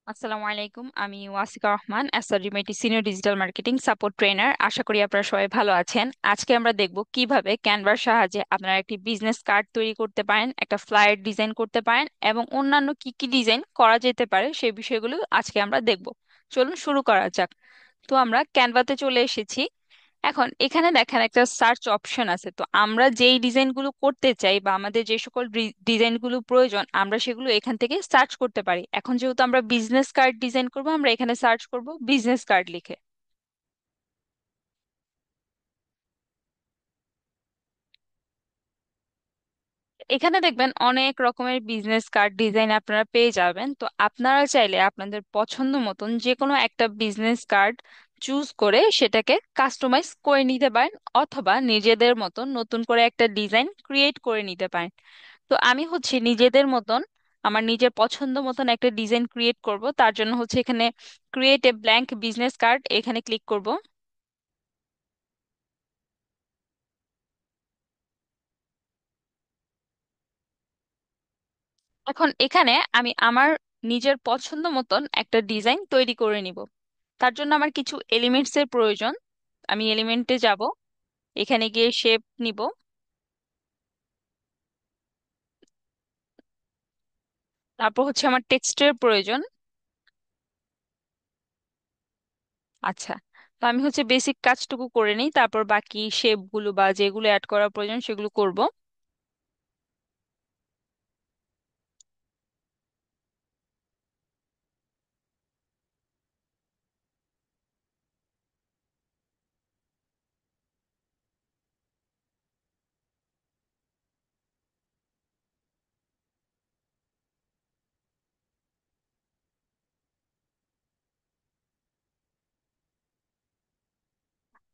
আসসালামু আলাইকুম, আমি Wasika Rahman, SRDMIT senior digital marketing support trainer. আশা করি আপনারা সবাই ভালো আছেন। আজকে আমরা দেখব কিভাবে ক্যানভার সাহায্যে আপনারা একটি বিজনেস কার্ড তৈরি করতে পারেন, একটা ফ্লায়ার ডিজাইন করতে পারেন এবং অন্যান্য কি কি ডিজাইন করা যেতে পারে সেই বিষয়গুলো আজকে আমরা দেখব। চলুন শুরু করা যাক। তো আমরা ক্যানভাতে চলে এসেছি। এখন এখানে দেখেন একটা সার্চ অপশন আছে। তো আমরা যেই ডিজাইনগুলো করতে চাই বা আমাদের যে সকল ডিজাইনগুলো প্রয়োজন আমরা সেগুলো এখান থেকে সার্চ করতে পারি। এখন যেহেতু আমরা বিজনেস কার্ড ডিজাইন করব, আমরা এখানে সার্চ করব বিজনেস কার্ড লিখে। এখানে দেখবেন অনেক রকমের বিজনেস কার্ড ডিজাইন আপনারা পেয়ে যাবেন। তো আপনারা চাইলে আপনাদের পছন্দ মতন যে কোনো একটা বিজনেস কার্ড চুজ করে সেটাকে কাস্টমাইজ করে নিতে পারেন, অথবা নিজেদের মতন নতুন করে একটা ডিজাইন ক্রিয়েট করে নিতে পারেন। তো আমি হচ্ছে নিজেদের মতন আমার নিজের পছন্দ মতন একটা ডিজাইন ক্রিয়েট করব। তার জন্য হচ্ছে এখানে create a blank business card এখানে ক্লিক করব। এখন এখানে আমি আমার নিজের পছন্দ মতন একটা ডিজাইন তৈরি করে নিব। তার জন্য আমার কিছু এলিমেন্টস এর প্রয়োজন। আমি এলিমেন্টে যাব, এখানে গিয়ে শেপ নিব। তারপর হচ্ছে আমার টেক্সটের প্রয়োজন। আচ্ছা, তো আমি হচ্ছে বেসিক কাজটুকু করে নিই, তারপর বাকি শেপ গুলো বা যেগুলো অ্যাড করা প্রয়োজন সেগুলো করব।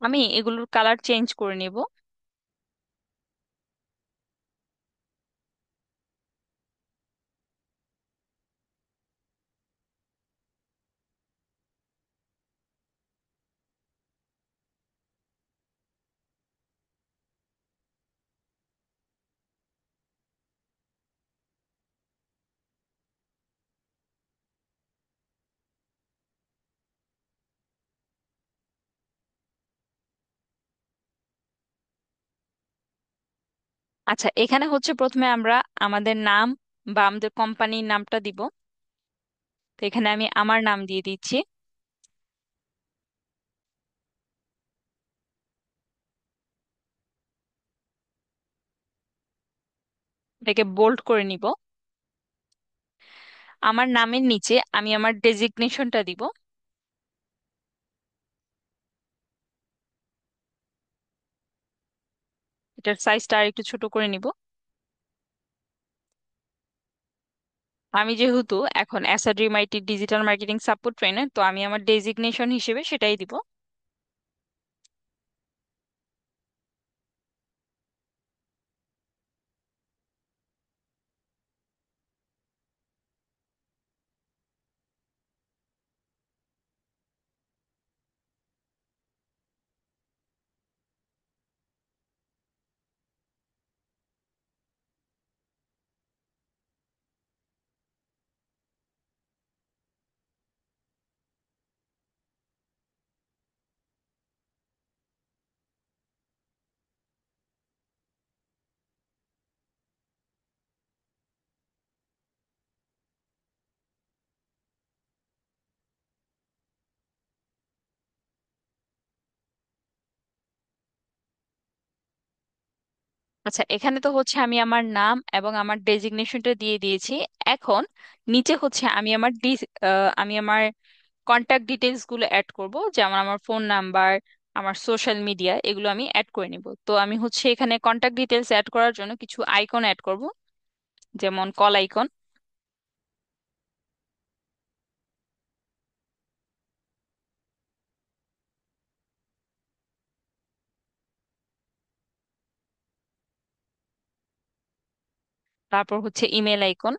আমি এগুলোর কালার চেঞ্জ করে নিব। আচ্ছা, এখানে হচ্ছে প্রথমে আমরা আমাদের নাম বা আমাদের কোম্পানির নামটা দিব। তো এখানে আমি আমার নাম দিয়ে দিচ্ছি। এটাকে বোল্ড করে নিব। আমার নামের নিচে আমি আমার ডেজিগনেশনটা দিব। এটার সাইজটা আর একটু ছোট করে নিব। আমি যেহেতু এখন এসআরডিএমআইটি ডিজিটাল মার্কেটিং সাপোর্ট ট্রেনার, তো আমি আমার ডেজিগনেশন হিসেবে সেটাই দিব। আচ্ছা, এখানে তো হচ্ছে আমি আমার নাম এবং আমার ডেজিগনেশনটা দিয়ে দিয়েছি। এখন নিচে হচ্ছে আমি আমার কন্ট্যাক্ট ডিটেলস গুলো অ্যাড করব, যেমন আমার ফোন নাম্বার, আমার সোশ্যাল মিডিয়া, এগুলো আমি অ্যাড করে নিব। তো আমি হচ্ছে এখানে কন্ট্যাক্ট ডিটেলস অ্যাড করার জন্য কিছু আইকন অ্যাড করব, যেমন কল আইকন। তারপর হচ্ছে ইমেল আইকন।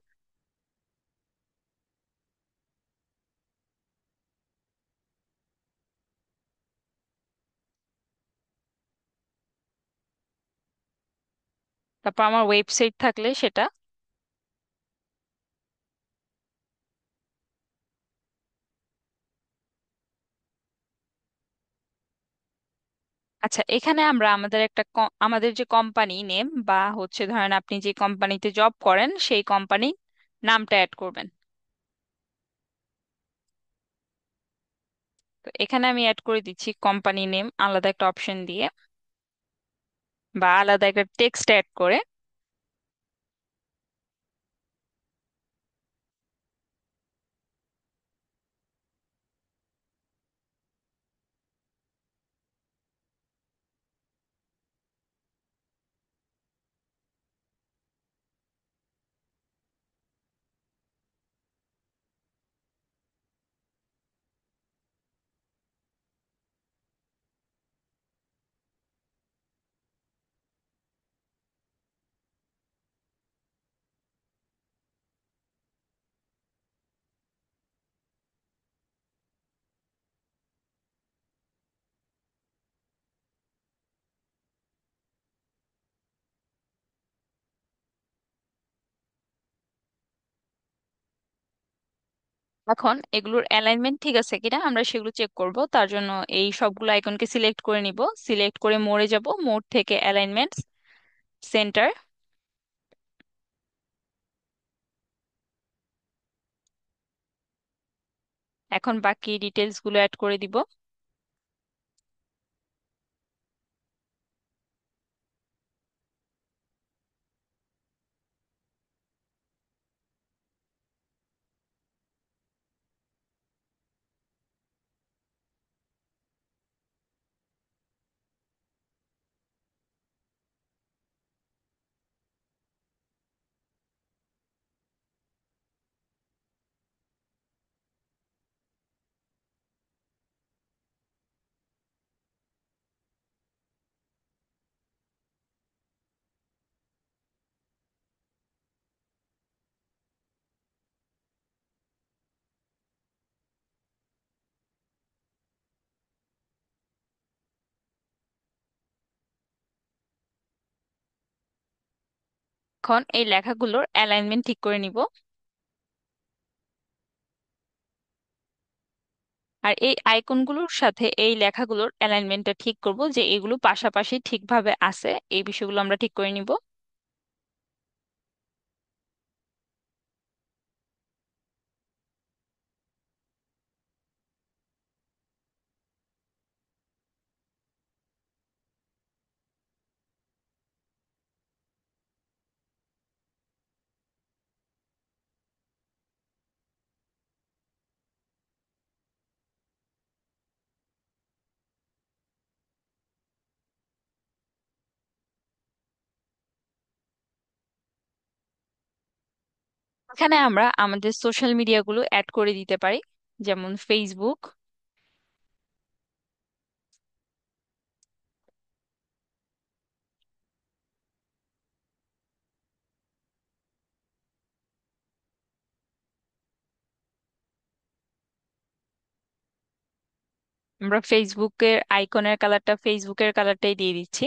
তারপর আমার ওয়েবসাইট থাকলে সেটা। আচ্ছা, এখানে আমরা আমাদের আমাদের যে কোম্পানি নেম বা হচ্ছে ধরেন আপনি যে কোম্পানিতে জব করেন সেই কোম্পানি নামটা অ্যাড করবেন। তো এখানে আমি অ্যাড করে দিচ্ছি কোম্পানি নেম আলাদা একটা অপশন দিয়ে বা আলাদা একটা টেক্সট অ্যাড করে। এখন এগুলোর অ্যালাইনমেন্ট ঠিক আছে কিনা আমরা সেগুলো চেক করব। তার জন্য এই সবগুলো আইকনকে সিলেক্ট করে নিব, সিলেক্ট করে মোড়ে যাব, মোড থেকে অ্যালাইনমেন্টস, সেন্টার। এখন বাকি ডিটেলস গুলো অ্যাড করে দিব। এখন এই লেখাগুলোর অ্যালাইনমেন্ট ঠিক করে নিব। আর এই আইকনগুলোর সাথে এই লেখাগুলোর অ্যালাইনমেন্টটা ঠিক করব, যে এগুলো পাশাপাশি ঠিকভাবে আছে এই বিষয়গুলো আমরা ঠিক করে নিব। এখানে আমরা আমাদের সোশ্যাল মিডিয়াগুলো অ্যাড করে দিতে পারি, যেমন ফেসবুক। আমরা ফেসবুকের আইকনের কালারটা ফেসবুকের কালারটাই দিয়ে দিচ্ছি।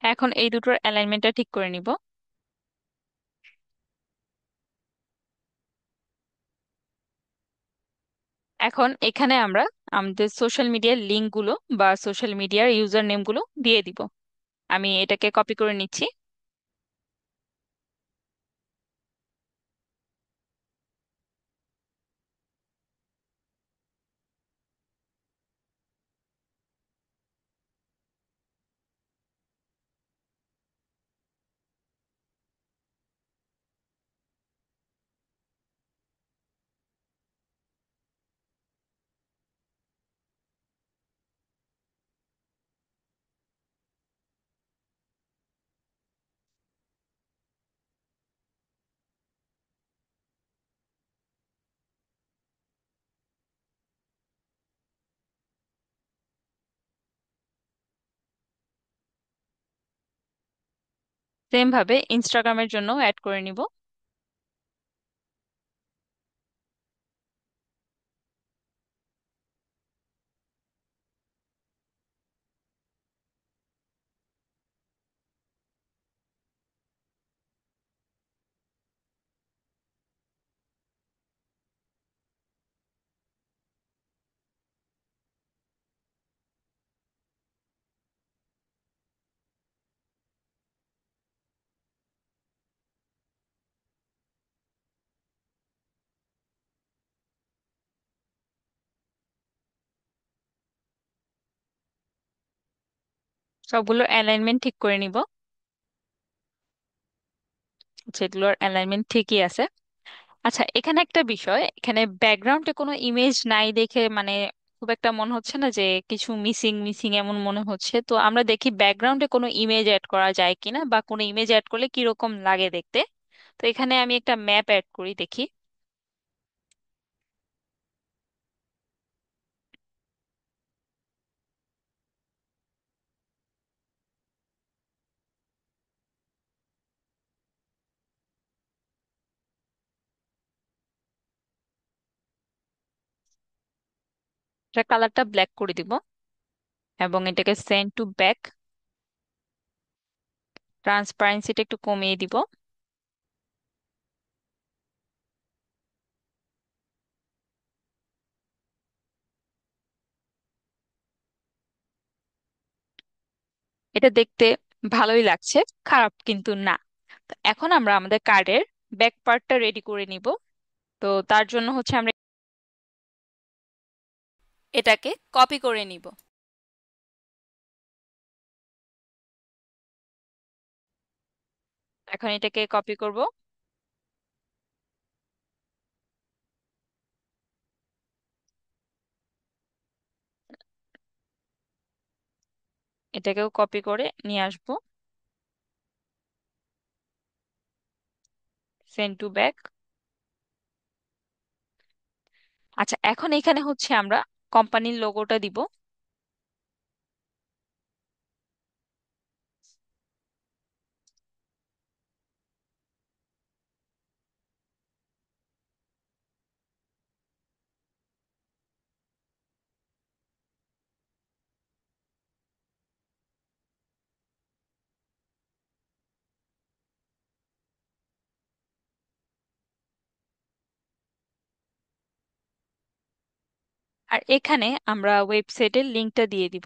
এখন এই দুটোর অ্যালাইনমেন্টটা ঠিক করে নিব। এখন এখানে আমরা আমাদের সোশ্যাল মিডিয়ার লিঙ্কগুলো বা সোশ্যাল মিডিয়ার ইউজার নেমগুলো দিয়ে দিব। আমি এটাকে কপি করে নিচ্ছি। সেম ভাবে ইনস্টাগ্রামের জন্য অ্যাড করে নিব। সবগুলোর অ্যালাইনমেন্ট ঠিক করে নিব। যেগুলোর অ্যালাইনমেন্ট ঠিকই আছে। আচ্ছা, এখানে একটা বিষয়, এখানে ব্যাকগ্রাউন্ডে কোনো ইমেজ নাই দেখে মানে খুব একটা মনে হচ্ছে না, যে কিছু মিসিং মিসিং এমন মনে হচ্ছে। তো আমরা দেখি ব্যাকগ্রাউন্ডে কোনো ইমেজ অ্যাড করা যায় কিনা, বা কোনো ইমেজ অ্যাড করলে কিরকম লাগে দেখতে। তো এখানে আমি একটা ম্যাপ অ্যাড করি, দেখি। এটা কালারটা ব্ল্যাক করে দিব, এবং এটাকে সেন্ড টু ব্যাক, ট্রান্সপারেন্সিটা একটু কমিয়ে দিব। এটা দেখতে ভালোই লাগছে, খারাপ কিন্তু না। তো এখন আমরা আমাদের কার্ডের ব্যাক পার্টটা রেডি করে নিব। তো তার জন্য হচ্ছে আমরা এটাকে কপি করে নিব। এখন এটাকে কপি করব। এটাকেও কপি করে নিয়ে আসব, সেন্ড টু ব্যাক। আচ্ছা, এখন এখানে হচ্ছে আমরা কোম্পানির লোগোটা দিব। আর এখানে আমরা ওয়েবসাইটের লিংকটা দিয়ে দিব।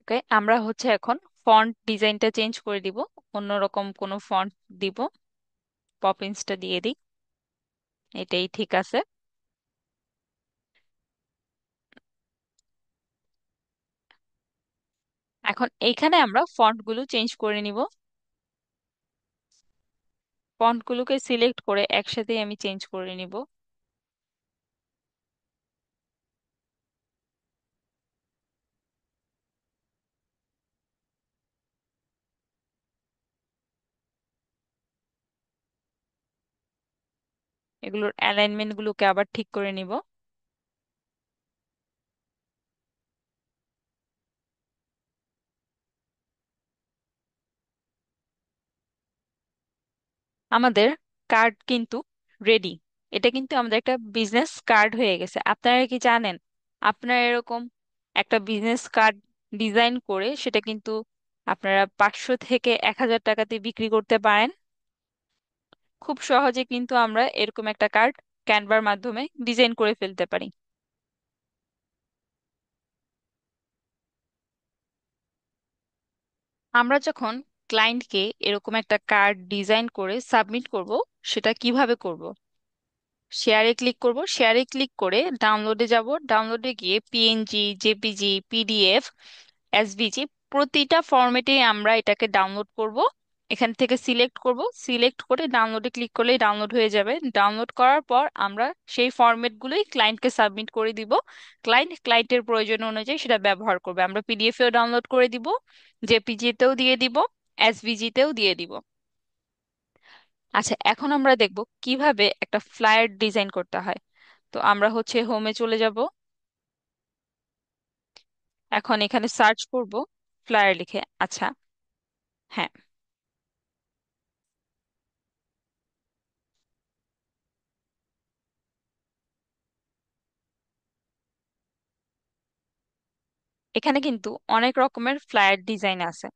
ওকে, আমরা হচ্ছে এখন ফন্ট ডিজাইনটা চেঞ্জ করে দিব, অন্যরকম কোনো ফন্ট দিব। পপিন্সটা দিয়ে দিই, এটাই ঠিক আছে। এখন এইখানে আমরা ফন্টগুলো চেঞ্জ করে নিব। ফন্টগুলোকে সিলেক্ট করে একসাথে আমি চেঞ্জ করে নিব। এগুলোর অ্যালাইনমেন্ট গুলোকে আবার ঠিক করে নিব। আমাদের কার্ড কিন্তু রেডি। এটা কিন্তু আমাদের একটা বিজনেস কার্ড হয়ে গেছে। আপনারা কি জানেন, আপনারা এরকম একটা বিজনেস কার্ড ডিজাইন করে সেটা কিন্তু আপনারা 500 থেকে 1000 টাকাতে বিক্রি করতে পারেন। খুব সহজে কিন্তু আমরা এরকম একটা কার্ড ক্যানভার মাধ্যমে ডিজাইন করে ফেলতে পারি। আমরা যখন ক্লায়েন্টকে এরকম একটা কার্ড ডিজাইন করে সাবমিট করব, সেটা কিভাবে করব? শেয়ারে ক্লিক করব, শেয়ারে ক্লিক করে ডাউনলোডে যাব, ডাউনলোডে গিয়ে পিএনজি, জেপিজি, পিডিএফ, এসভিজি, প্রতিটা ফরম্যাটে আমরা এটাকে ডাউনলোড করব। এখান থেকে সিলেক্ট করব, সিলেক্ট করে ডাউনলোডে ক্লিক করলেই ডাউনলোড হয়ে যাবে। ডাউনলোড করার পর আমরা সেই ফরম্যাটগুলোই ক্লায়েন্টকে সাবমিট করে দিব। ক্লায়েন্টের প্রয়োজন অনুযায়ী সেটা ব্যবহার করবে। আমরা পিডিএফ এও ডাউনলোড করে দিব, জেপিজি তেও দিয়ে দিব, এসভিজি তেও দিয়ে দিব। আচ্ছা, এখন আমরা দেখব কিভাবে একটা ফ্লায়ার ডিজাইন করতে হয়। তো আমরা হচ্ছে হোমে চলে যাব। এখন এখানে সার্চ করব ফ্লায়ার লিখে। আচ্ছা, হ্যাঁ, এখানে কিন্তু অনেক রকমের ফ্লায়ার ডিজাইন আছে।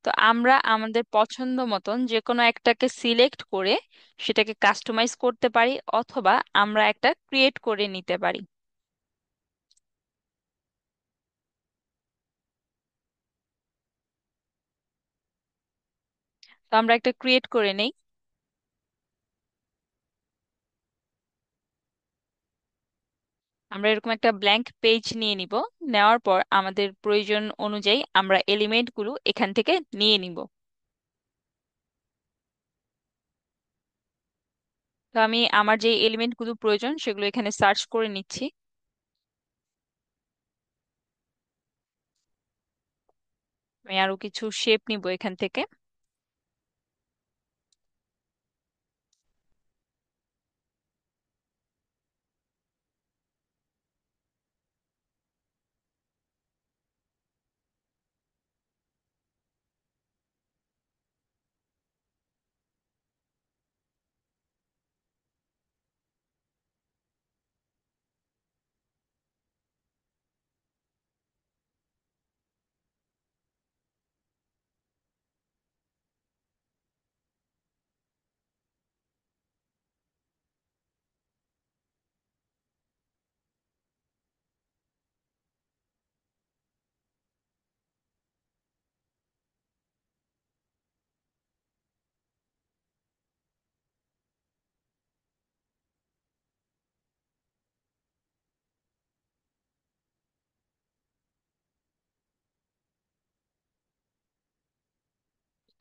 তো আমরা আমাদের পছন্দ মতন যে কোনো একটাকে সিলেক্ট করে সেটাকে কাস্টমাইজ করতে পারি, অথবা আমরা একটা ক্রিয়েট করে নিতে পারি। তো আমরা একটা ক্রিয়েট করে নেই। আমরা এরকম একটা ব্ল্যাঙ্ক পেজ নিয়ে নিব। নেওয়ার পর আমাদের প্রয়োজন অনুযায়ী আমরা এলিমেন্টগুলো এখান থেকে নিয়ে নিব। তো আমি আমার যে এলিমেন্টগুলো প্রয়োজন সেগুলো এখানে সার্চ করে নিচ্ছি। আমি আরো কিছু শেপ নিব এখান থেকে।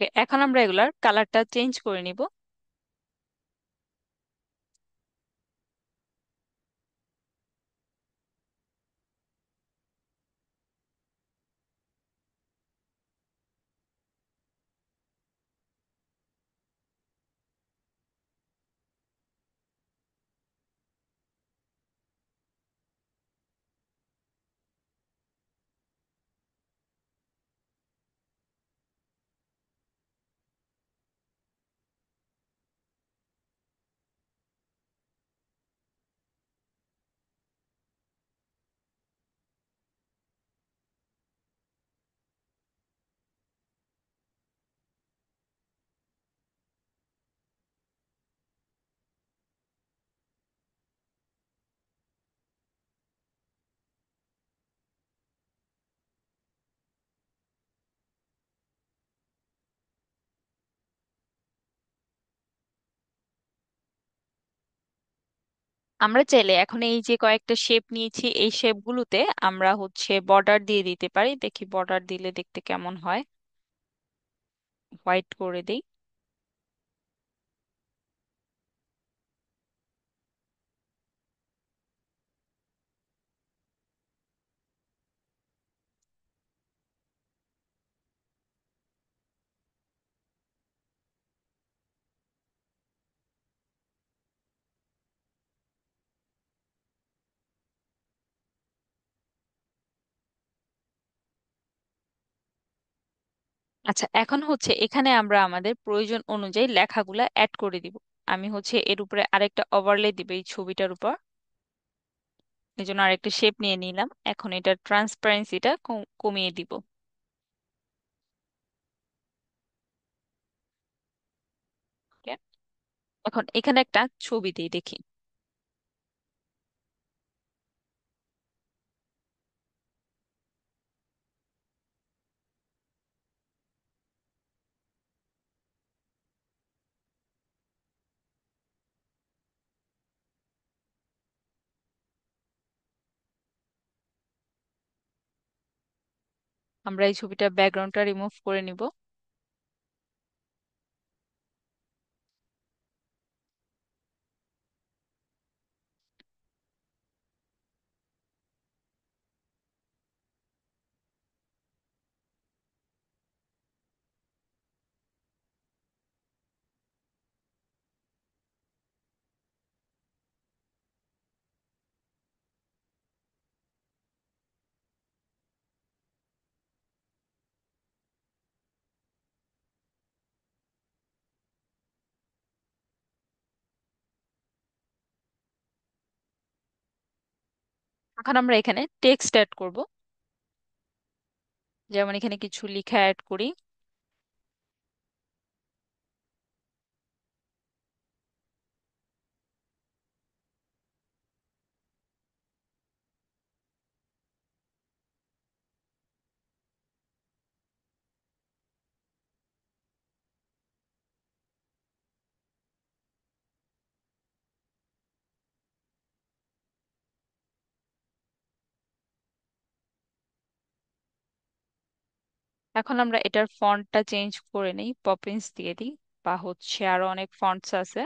Okay, এখন আমরা এগুলার কালারটা চেঞ্জ করে নিব। আমরা চাইলে এখন এই যে কয়েকটা শেপ নিয়েছি, এই শেপগুলোতে আমরা হচ্ছে বর্ডার দিয়ে দিতে পারি। দেখি বর্ডার দিলে দেখতে কেমন হয়। হোয়াইট করে দিই। আচ্ছা, এখন হচ্ছে এখানে আমরা আমাদের প্রয়োজন অনুযায়ী লেখাগুলা অ্যাড করে দিব। আমি হচ্ছে এর উপরে আরেকটা ওভারলে দিব এই ছবিটার উপর। এই জন্য আরেকটা শেপ নিয়ে নিলাম। এখন এটার ট্রান্সপারেন্সিটা কমিয়ে দিব। Okay? এখন এখানে একটা ছবি দিই দেখি। আমরা এই ছবিটা ব্যাকগ্রাউন্ডটা রিমুভ করে নিব। এখন আমরা এখানে টেক্সট অ্যাড করব। যেমন এখানে কিছু লেখা অ্যাড করি। এখন আমরা এটার ফন্টটা চেঞ্জ করে নিই, পপিন্স দিয়ে দিই, বা হচ্ছে আরো অনেক ফন্টস আছে।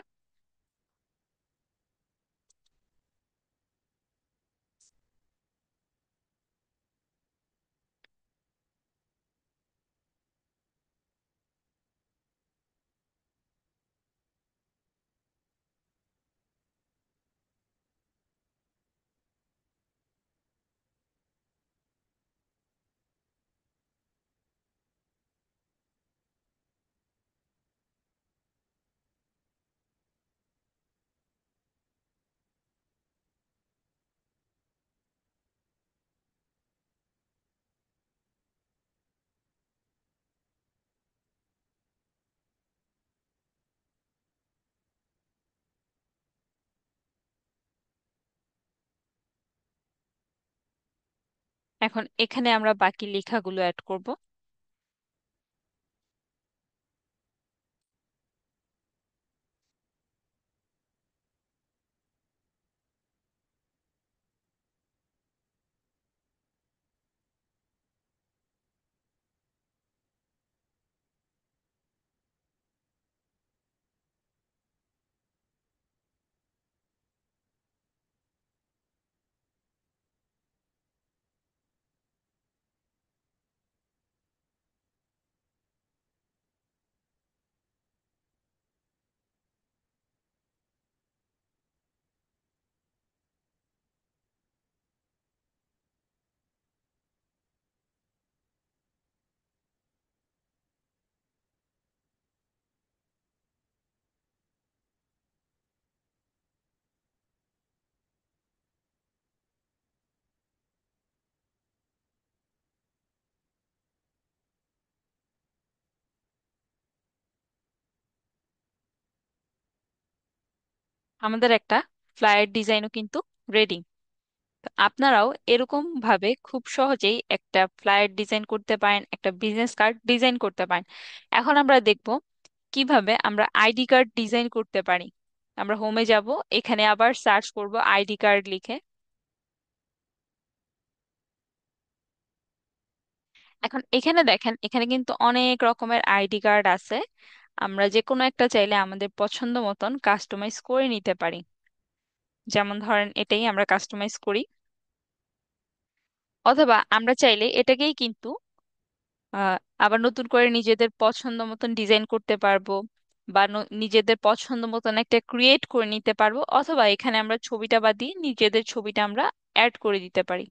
এখন এখানে আমরা বাকি লেখাগুলো অ্যাড করব। আমাদের একটা ফ্লায়ার ডিজাইনও কিন্তু রেডি। আপনারাও এরকম ভাবে খুব সহজেই একটা ফ্লায়ার ডিজাইন করতে পারেন, একটা বিজনেস কার্ড ডিজাইন করতে পারেন। এখন আমরা দেখব কিভাবে আমরা আইডি কার্ড ডিজাইন করতে পারি। আমরা হোমে যাব, এখানে আবার সার্চ করব আইডি কার্ড লিখে। এখন এখানে দেখেন, এখানে কিন্তু অনেক রকমের আইডি কার্ড আছে। আমরা যে কোনো একটা চাইলে আমাদের পছন্দ মতন কাস্টমাইজ করে নিতে পারি। যেমন ধরেন এটাই আমরা কাস্টমাইজ করি, অথবা আমরা চাইলে এটাকেই কিন্তু আহ, আবার নতুন করে নিজেদের পছন্দ মতন ডিজাইন করতে পারবো, বা নিজেদের পছন্দ মতন একটা ক্রিয়েট করে নিতে পারবো, অথবা এখানে আমরা ছবিটা বাদ দিয়ে নিজেদের ছবিটা আমরা অ্যাড করে দিতে পারি।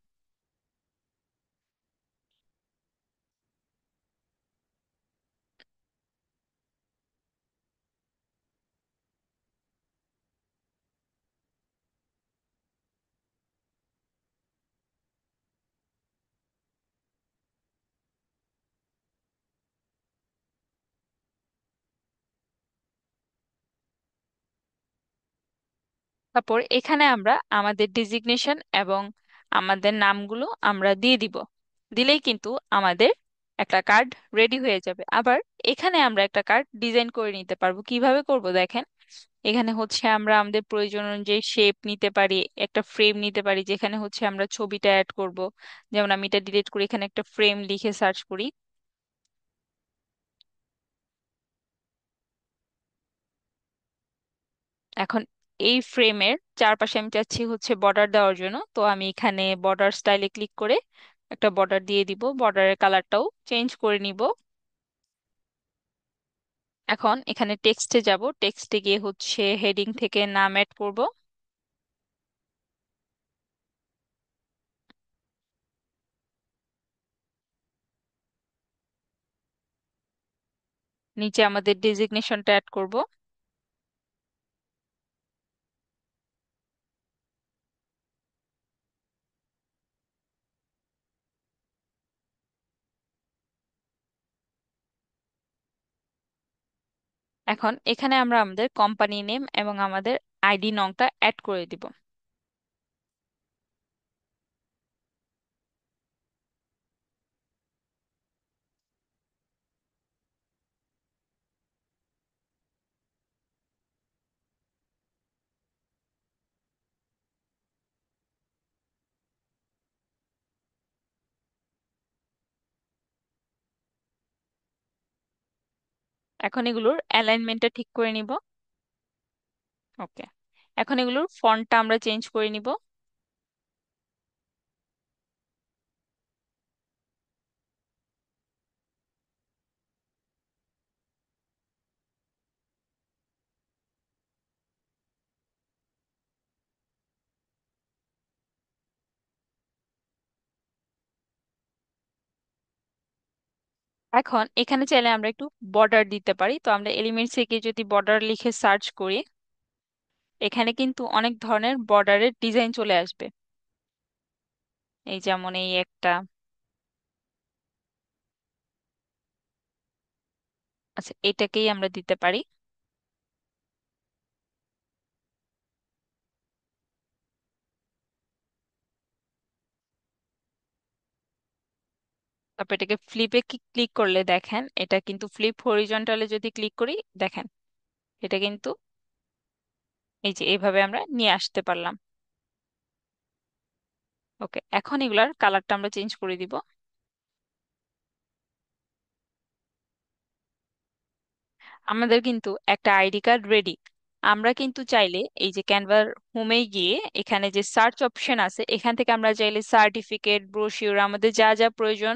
তারপর এখানে আমরা আমাদের ডিজিগনেশন এবং আমাদের নামগুলো আমরা দিয়ে দিব। দিলেই কিন্তু আমাদের একটা কার্ড রেডি হয়ে যাবে। আবার এখানে আমরা একটা কার্ড ডিজাইন করে নিতে পারবো। কিভাবে করব দেখেন, এখানে হচ্ছে আমরা আমাদের প্রয়োজন অনুযায়ী শেপ নিতে পারি, একটা ফ্রেম নিতে পারি যেখানে হচ্ছে আমরা ছবিটা অ্যাড করব। যেমন আমি এটা ডিলিট করি, এখানে একটা ফ্রেম লিখে সার্চ করি। এখন এই ফ্রেমের চারপাশে আমি চাচ্ছি হচ্ছে বর্ডার দেওয়ার জন্য, তো আমি এখানে বর্ডার স্টাইলে ক্লিক করে একটা বর্ডার দিয়ে দিব। বর্ডারের কালারটাও চেঞ্জ করে নিব। এখন এখানে টেক্সটে যাব, টেক্সটে গিয়ে হচ্ছে হেডিং থেকে নাম অ্যাড করব। নিচে আমাদের ডেজিগনেশনটা অ্যাড করব। এখন এখানে আমরা আমাদের কোম্পানি নেম এবং আমাদের আইডি নংটা অ্যাড করে দিব। এখন এগুলোর অ্যালাইনমেন্টটা ঠিক করে নিব। ওকে, এখন এগুলোর ফন্টটা আমরা চেঞ্জ করে নিব। এখন এখানে চাইলে আমরা একটু বর্ডার দিতে পারি, তো আমরা এলিমেন্টস থেকে যদি বর্ডার লিখে সার্চ করি, এখানে কিন্তু অনেক ধরনের বর্ডারের ডিজাইন চলে আসবে। এই যেমন এই একটা, আচ্ছা এটাকেই আমরা দিতে পারি। তারপর এটাকে ফ্লিপে ক্লিক করলে দেখেন, এটা কিন্তু ফ্লিপ হরিজন্টালে যদি ক্লিক করি, দেখেন এটা কিন্তু এই যে এইভাবে আমরা নিয়ে আসতে পারলাম। ওকে, এখন এগুলার কালারটা আমরা চেঞ্জ করে দিব। আমাদের কিন্তু একটা আইডি কার্ড রেডি। আমরা কিন্তু চাইলে এই যে ক্যানভার হোমে গিয়ে এখানে যে সার্চ অপশন আছে, এখান থেকে আমরা চাইলে সার্টিফিকেট, ব্রোশিওর, আমাদের যা যা প্রয়োজন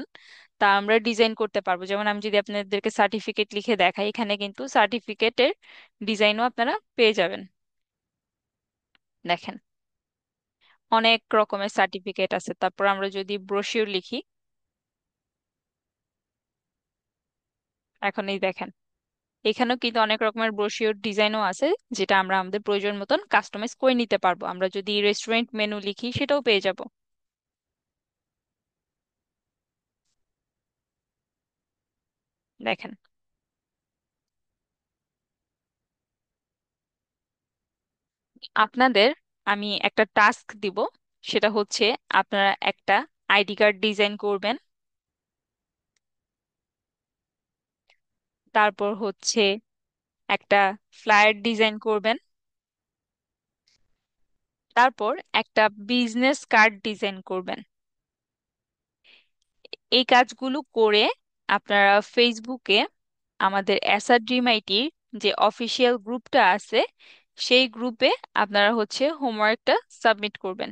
তা আমরা ডিজাইন করতে পারবো। যেমন আমি যদি আপনাদেরকে সার্টিফিকেট লিখে দেখাই, এখানে কিন্তু সার্টিফিকেটের ডিজাইনও আপনারা পেয়ে যাবেন। দেখেন অনেক রকমের সার্টিফিকেট আছে। তারপর আমরা যদি ব্রোশিওর লিখি, এখন এই দেখেন এখানেও কিন্তু অনেক রকমের ব্রোশিওর ডিজাইনও আছে, যেটা আমরা আমাদের প্রয়োজন মতন কাস্টমাইজ করে নিতে পারবো। আমরা যদি রেস্টুরেন্ট মেনু লিখি, সেটাও পেয়ে যাব। দেখেন, আপনাদের আমি একটা টাস্ক দিব, সেটা হচ্ছে আপনারা একটা আইডি কার্ড ডিজাইন করবেন। তারপর হচ্ছে একটা ফ্লায়ার ডিজাইন করবেন। তারপর একটা বিজনেস কার্ড ডিজাইন করবেন। এই কাজগুলো করে আপনারা ফেসবুকে আমাদের এসআরডিএমআইটির যে অফিসিয়াল গ্রুপটা আছে, সেই গ্রুপে আপনারা হচ্ছে হোমওয়ার্কটা সাবমিট করবেন।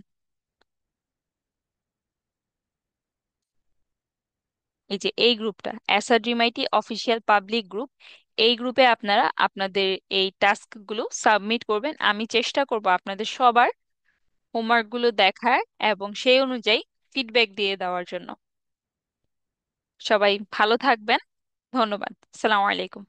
এই যে এই গ্রুপটা এসআরডিএমআইটি অফিসিয়াল পাবলিক গ্রুপ, এই গ্রুপে আপনারা আপনাদের এই টাস্কগুলো সাবমিট করবেন। আমি চেষ্টা করব আপনাদের সবার হোমওয়ার্কগুলো দেখার এবং সেই অনুযায়ী ফিডব্যাক দিয়ে দেওয়ার জন্য। সবাই ভালো থাকবেন। ধন্যবাদ। আসসালামু আলাইকুম।